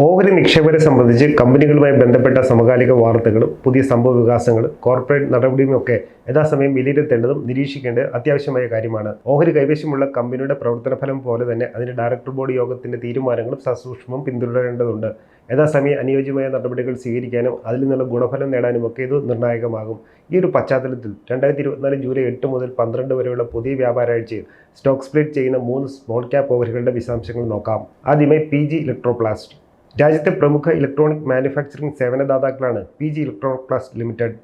ഓഹരി നിക്ഷേപകരെ സംബന്ധിച്ച് കമ്പനികളുമായി ബന്ധപ്പെട്ട സമകാലിക വാർത്തകളും പുതിയ സംഭവ വികാസങ്ങളും കോർപ്പറേറ്റ് നടപടിയുമൊക്കെ യഥാസമയം വിലയിരുത്തേണ്ടതും നിരീക്ഷിക്കേണ്ടത് അത്യാവശ്യമായ കാര്യമാണ്. ഓഹരി കൈവശമുള്ള കമ്പനിയുടെ പ്രവർത്തനഫലം പോലെ തന്നെ അതിന്റെ ഡയറക്ടർ ബോർഡ് യോഗത്തിന്റെ തീരുമാനങ്ങളും സസൂക്ഷ്മം പിന്തുടരേണ്ടതുണ്ട്. യഥാസമയം അനുയോജ്യമായ നടപടികൾ സ്വീകരിക്കാനും അതിൽ നിന്നുള്ള ഗുണഫലം നേടാനുമൊക്കെ ഇത് നിർണായകമാകും. ഈ ഒരു പശ്ചാത്തലത്തിൽ 2024 ജൂലൈ 8 മുതൽ 12 വരെയുള്ള പുതിയ വ്യാപാരാഴ്ചയിൽ സ്റ്റോക്ക് സ്പ്ലിറ്റ് ചെയ്യുന്ന 3 സ്മോൾ ക്യാപ്പ് ഓഹരികളുടെ വിശദാംശങ്ങൾ നോക്കാം. ആദ്യമായി PG ഇലക്ട്രോപ്ലാസ്റ്റ്. രാജ്യത്തെ പ്രമുഖ ഇലക്ട്രോണിക് മാനുഫാക്ചറിംഗ് സേവനദാതാക്കളാണ് PG Electroplast limited.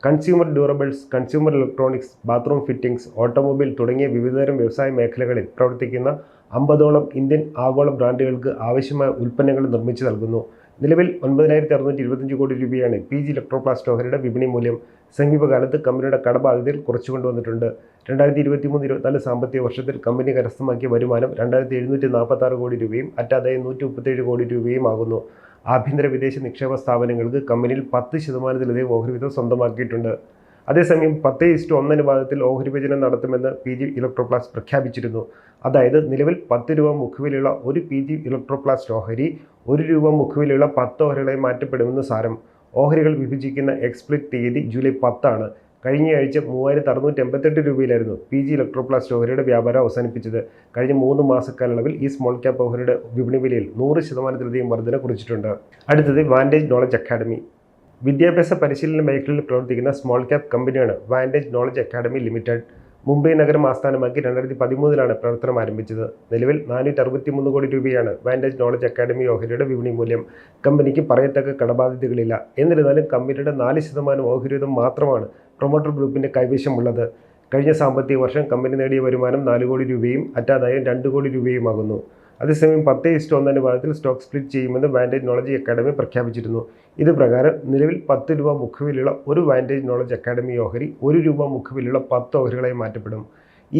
Consumer durables, consumer electronics, bathroom fittings, automobile തുടങ്ങിയ വിവിധതരം വ്യവസായ മേഖലകളിൽ പ്രവർത്തിക്കുന്ന 50ഓളം ഇന്ത്യൻ ആഗോള ബ്രാൻഡുകൾക്ക് ആവശ്യമായ ഉൽപ്പന്നങ്ങൾ നിർമ്മിച്ചു നൽകുന്നു. നിലവിൽ 9,625 കോടി രൂപയാണ് PG ഇലക്ട്രോപ്ലാസ്റ്റ് ഓഹരിയുടെ വിപണി മൂല്യം. സമീപകാലത്ത് കമ്പനിയുടെ കടബാധ്യതയിൽ കുറച്ചുകൊണ്ടുവന്നിട്ടുണ്ട്. 2023-24 സാമ്പത്തിക വർഷത്തിൽ കമ്പനി കരസ്ഥമാക്കിയ വരുമാനം 2,746 കോടി രൂപയും അറ്റാദായം 137 കോടി രൂപയും ആകുന്നു. ആഭ്യന്തര വിദേശ നിക്ഷേപ സ്ഥാപനങ്ങൾക്ക് കമ്പനിയിൽ 10% ഓഹരി വീതം സ്വന്തമാക്കിയിട്ടുണ്ട്. അതേസമയം 10:1 അനുപാതത്തിൽ ഓഹരി വിഭജനം നടത്തുമെന്ന് PG ഇലക്ട്രോപ്ലാസ്റ്റ് പ്രഖ്യാപിച്ചിരുന്നു. അതായത് നിലവിൽ 10 രൂപ മുഖവിലുള്ള ഒരു PG ഇലക്ട്രോപ്ലാസ്റ്റ് ഓഹരി 1 രൂപ മുഖവിലുള്ള 10 ഓഹരികളായി മാറ്റപ്പെടുമെന്ന് സാരം. ഓഹരികൾ വിഭജിക്കുന്ന എക്സ്പ്ലിറ്റ് തീയതി ജൂലൈ 10 ആണ്. കഴിഞ്ഞയാഴ്ച 3,688 രൂപയിലായിരുന്നു PG ഇലക്ട്രോപ്ലാസ്റ്റ് ഓഹരിയുടെ വ്യാപാരം അവസാനിപ്പിച്ചത്. കഴിഞ്ഞ 3 മാസക്കാലയളവിൽ ഈ സ്മോൾ ക്യാപ്പ് ഓഹരിയുടെ വിപണി വിലയിൽ 100% വർധന കുറിച്ചിട്ടുണ്ട്. അടുത്തത് വാൻറ്റേജ് നോളജ് അക്കാഡമി. വിദ്യാഭ്യാസ പരിശീലന മേഖലയിൽ പ്രവർത്തിക്കുന്ന സ്മോൾ ക്യാപ്പ് കമ്പനിയാണ് vantage knowledge academy limited. Mumbai നഗരം ആസ്ഥാനമാക്കി 2013-ലാണ് പ്രവർത്തനം ആരംഭിച്ചത്. നിലവിൽ 463 കോടി രൂപയാണ് വാൻറ്റേജ് നോളജ് അക്കാഡമി ഓഹരിയുടെ വിപണി മൂല്യം. കമ്പനിക്ക് പറയത്തക്ക കടബാധ്യതകളില്ല. എന്നിരുന്നാലും കമ്പനിയുടെ 4% ഓഹരി വീതം മാത്രമാണ് പ്രൊമോട്ടർ ഗ്രൂപ്പിന്റെ കൈവശമുള്ളത്. കഴിഞ്ഞ സാമ്പത്തിക വർഷം കമ്പനി നേടിയ വരുമാനം 4 കോടി രൂപയും അറ്റാദായം 2 കോടി രൂപയുമാകുന്നു. അതേസമയം 10:1 അനുപാതത്തിൽ സ്റ്റോക്ക് സ്പ്ലിറ്റ് ചെയ്യുമെന്ന് വാൻറ്റേജ് നോളജ് അക്കാഡമി പ്രഖ്യാപിച്ചിരുന്നു. ഇത് പ്രകാരം നിലവിൽ 10 രൂപ മുഖവിലുള്ള ഒരു വാൻറ്റേജ് നോളജ് അക്കാഡമി ഓഹരി 1 രൂപ മുഖവിലുള്ള 10 ഓഹരികളായി മാറ്റപ്പെടും.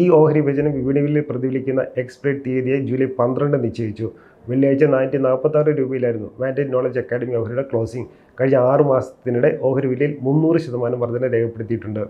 ഈ ഓഹരി വിഭജനം വിപണിയിൽ പ്രതിഫലിക്കുന്ന എക്സ്പ്ലിറ്റ് തീയതിയായി ജൂലൈ 12 നിശ്ചയിച്ചു. വെള്ളിയാഴ്ച 446 രൂപയിലായിരുന്നു വാൻറ്റേജ് നോളജ് അക്കാഡമി ഓഹരിയുടെ ക്ലോസിംഗ്. കഴിഞ്ഞ 6 മാസത്തിനിടെ ഓഹരി വിലയിൽ 300% വർധന രേഖപ്പെടുത്തിയിട്ടുണ്ട്.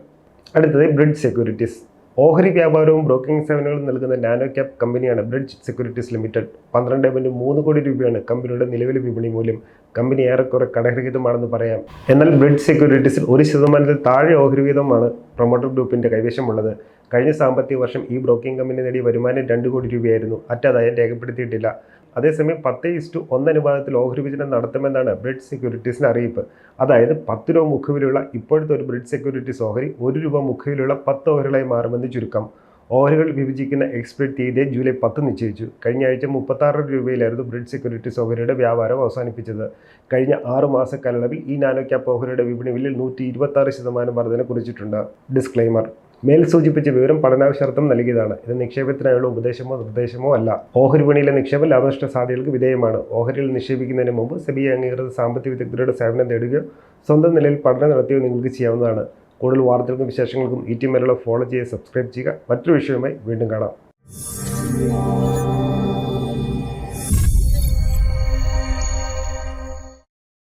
അടുത്തത് ബ്രിഡ്ജ് സെക്യൂരിറ്റീസ്. ഓഹരി വ്യാപാരവും ബ്രോക്കിംഗ് സേവനങ്ങളും നൽകുന്ന നാനോ ക്യാപ് കമ്പനിയാണ് ബ്രിഡ്ജ് സെക്യൂരിറ്റീസ് ലിമിറ്റഡ്. 12.3 കോടി രൂപയാണ് കമ്പനിയുടെ നിലവിലെ വിപണി മൂല്യം. കമ്പനി ഏറെക്കുറെ കടരഹിതമാണെന്ന് പറയാം. എന്നാൽ ബ്രിഡ്ജ് സെക്യൂരിറ്റീസിൽ 1% താഴെ ഓഹരി വീതമാണ് പ്രൊമോട്ടർ ഗ്രൂപ്പിന്റെ കൈവശമുള്ളത്. കഴിഞ്ഞ സാമ്പത്തിക വർഷം ഈ ബ്രോക്കിംഗ് കമ്പനി നേടിയ വരുമാനം 2 കോടി രൂപയായിരുന്നു. അറ്റാദായം രേഖപ്പെടുത്തിയിട്ടില്ല. അതേസമയം 10:1 അനുപാതത്തിൽ ഓഹരി വിഭജനം നടത്തുമെന്നാണ് ബ്രിഡ്ജ് സെക്യൂരിറ്റീസിന്റെ അറിയിപ്പ്. അതായത് 10 രൂപ മുഖവിലുള്ള ഇപ്പോഴത്തെ ഒരു ബ്രിഡ്ജ് സെക്യൂരിറ്റീസ് ഓഹരി 1 രൂപ മുഖവിലുള്ള 10 ഓഹരികളായി മാറുമെന്ന് ചുരുക്കം. ഓഹരികൾ വിഭജിക്കുന്ന എക്സ്പ്ലിറ്റ് തീയതി ജൂലൈ 10 നിശ്ചയിച്ചു. കഴിഞ്ഞ ആഴ്ച 36 രൂപയിലായിരുന്നു ബ്രിഡ്ജ് സെക്യൂരിറ്റീസ് ഓഹരിയുടെ വ്യാപാരം അവസാനിപ്പിച്ചത്. കഴിഞ്ഞ 6 മാസക്കാലയളവിൽ ഈ നാനോ ക്യാപ്പ് ഓഹരിയുടെ വിപണി വിലയിൽ 126% വർധന കുറിച്ചിട്ടുണ്ട്. ഡിസ്ക്ലെയിമർ: മേൽ സൂചിപ്പിച്ച വിവരം പഠനാവശ്യാർത്ഥം നൽകിയതാണ്. ഇത് നിക്ഷേപത്തിനായുള്ള ഉപദേശമോ നിർദ്ദേശമോ അല്ല. ഓഹരി വിപണിയിലെ നിക്ഷേപം ലാഭനഷ്ട സാധ്യതകൾക്ക് വിധേയമാണ്. ഓഹരിയിൽ നിക്ഷേപിക്കുന്നതിന് മുമ്പ് സെബി അംഗീകൃത സാമ്പത്തിക വിദഗ്ധരുടെ സേവനം തേടുകയോ സ്വന്തം നിലയിൽ പഠനം നടത്തുകയോ നിങ്ങൾക്ക് ചെയ്യാവുന്നതാണ്. കൂടുതൽ വാർത്തകൾക്കും വിശേഷങ്ങൾക്കും ഈ ടീം മേലുള്ള ഫോളോ ചെയ്യുക, സബ്സ്ക്രൈബ് ചെയ്യുക. മറ്റൊരു വിഷയവുമായി വീണ്ടും കാണാം.